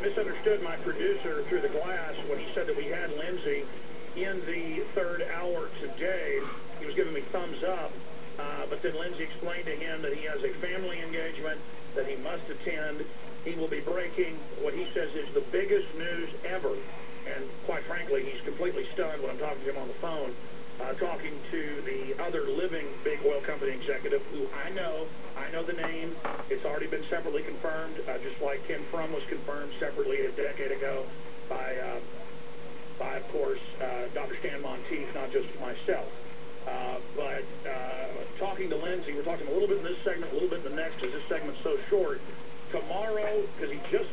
misunderstood my producer through the glass when he said that we had Lindsey in the third hour today. He was giving me thumbs up, but then Lindsey explained to him that he has a family engagement that he must attend. He will be breaking what he says is the biggest news ever. And quite frankly, he's completely stunned when I'm talking to him on the phone, talking to the other living big oil company executive who I know the name. It's already been separately confirmed, just like Ken Frum was confirmed separately a decade ago by of course, Dr. Stan Monteith, not just myself. But talking to Lindsey, we're talking a little bit in this segment, a little bit in the next, because this segment's so short. Tomorrow, because he just,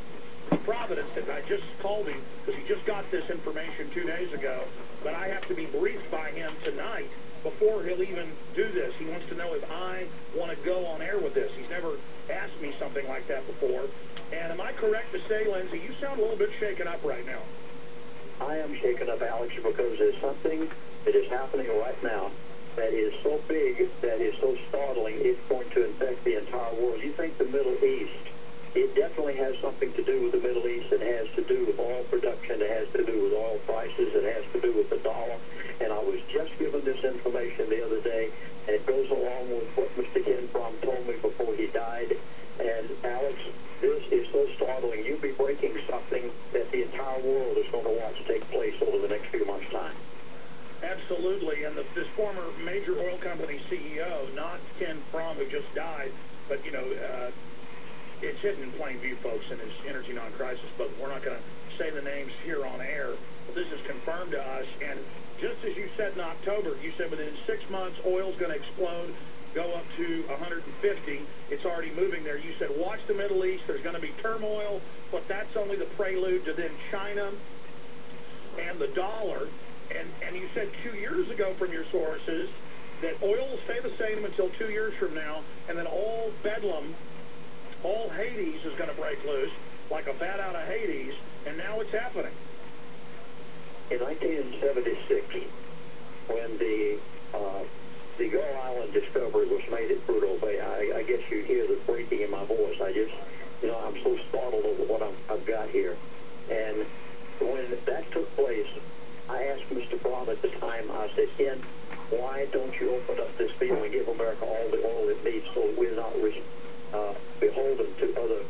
Providence, I just called him, because he just got this information 2 days ago, but I have to be briefed by him tonight before he'll even do this. He wants to know if I want to go on air with this. He's never asked me something like that before. And am I correct to say, Lindsey, you sound a little bit shaken up right now? I am shaken up, Alex, because there's something that is happening right now that is so big, that is so startling, it's going to affect the entire world. You think the Middle East, it definitely has something to do with the Middle East. It has to do with oil production. It has to do with oil prices. It has to do with the dollar. And I was just given this information the other day, and it goes along with what Mr. Ken Frum told me before he died. And, Alex, this is so startling. You'll be breaking something that the entire world is going to watch take place over the next few months' time. Absolutely. And this former major oil company CEO, not Ken Frum, who just died, but, you know, it's hidden in plain view, folks, in his Energy Non-Crisis book. We're not going to say the names here on air, but this is confirmed to us. And just as you said in October, you said within 6 months, oil's going to explode, go up to 150. It's already moving there. You said, watch the Middle East. There's going to be turmoil, but that's only the prelude to then China and the dollar. And you said 2 years ago from your sources that oil will stay the same until 2 years from now, and then all bedlam, all Hades is going to break loose like a bat out of Hades, and now it's happening. In 1976, when the Gull Island discovery was made at Prudhoe Bay, I guess you hear the breaking in my voice. I'm so startled over what I've got here. And when that took place, I asked Mr. Frum at the time, I said, Ken, why don't you open up this field and give America all the oil it needs so we're not beholden to other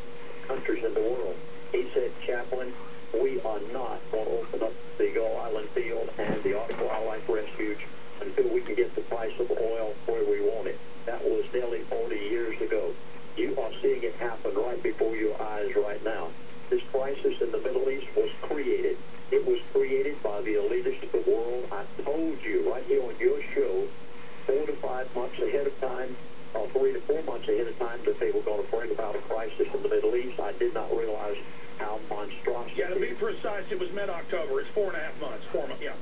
countries in the world? He said, Chaplain, we are not going to open up the Gull Island field and the Arctic Wildlife Refuge until we can get the price of oil where we want it. That was nearly 40 years ago. You are seeing it happen right before your eyes right now. This crisis in the Middle East was created. It was created by the elitists of the world. I told you right here on your show 4 to 5 months ahead of time, or 3 to 4 months ahead of time, that they were going to bring about a crisis in the Middle East. I did not realize how monstrous. Yeah, to be precise, it was mid-October. It's 4.5 months. 4 months, yeah.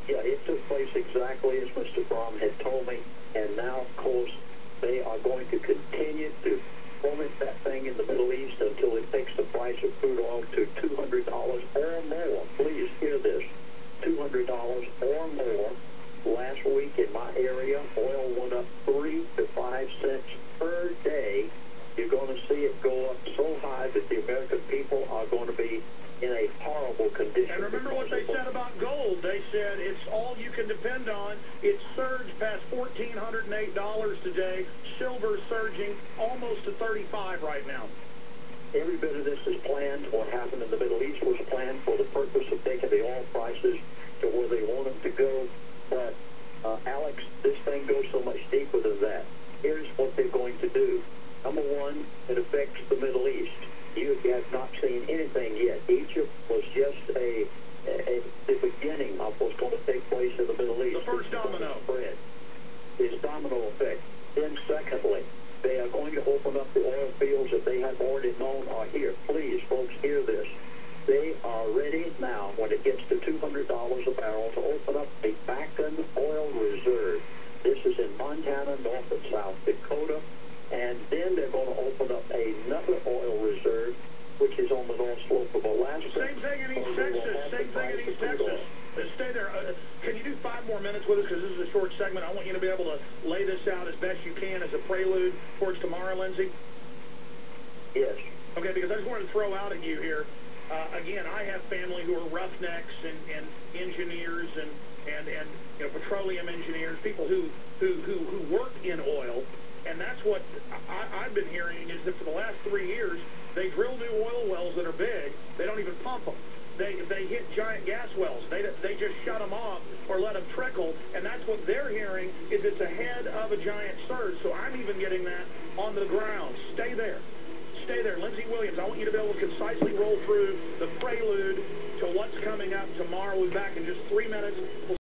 Yeah, it took place exactly as Mr. Frum had told me, and now, of course, they are going to continue to foment that thing in the Middle East until it takes the price of crude oil to $200 or more. Please hear this, $200 or more. Last week in my area, oil went up 3 to 5 cents per day. You're going to see it go up so high that the American people are going to be in a horrible condition. And remember what they said about gold. They said it's all you can depend on. It surged past $1,408 today. Silver surging almost to $35 right now. Every bit of this is planned. What happened in the Middle East was planned for the purpose of taking the oil prices to where they want them to go. But, Alex, this thing goes so much deeper than that. Here's what they're going to do. Number one, it affects the Middle East. You have not seen anything yet. Egypt was just the beginning of what's going to take place in the Middle East. The first domino. Spread. It's domino effect. Then, secondly, they are going to open up the oil fields that they have already known are here. Please, folks, hear this. They are ready now, when it gets to $200 a barrel, to open up the Bakken oil reserve. This is in Montana, North and South Dakota. And then they're going to open up another oil reserve, which is on the north slope of Alaska. Same thing in East Texas. Same thing in East Texas. Stay there. Can you do 5 more minutes with us? Because this is a short segment. I want you to be able to lay this out as best you can as a prelude towards tomorrow, Lindsey. Yes. Okay, because I just wanted to throw out at you here. Again, I have family who are roughnecks and engineers and you know, petroleum engineers, people who work in oil, and that's what I've been hearing is that for the last 3 years, they drill new oil wells that are big. They don't even pump them. They hit giant gas wells. They just shut them off or let them trickle, and that's what they're hearing is it's ahead of a giant surge. So I'm even getting that on the ground. Stay there. Stay there. Lindsey Williams, I want you to be able to concisely roll through the prelude to what's coming up tomorrow. We'll be back in just 3 minutes.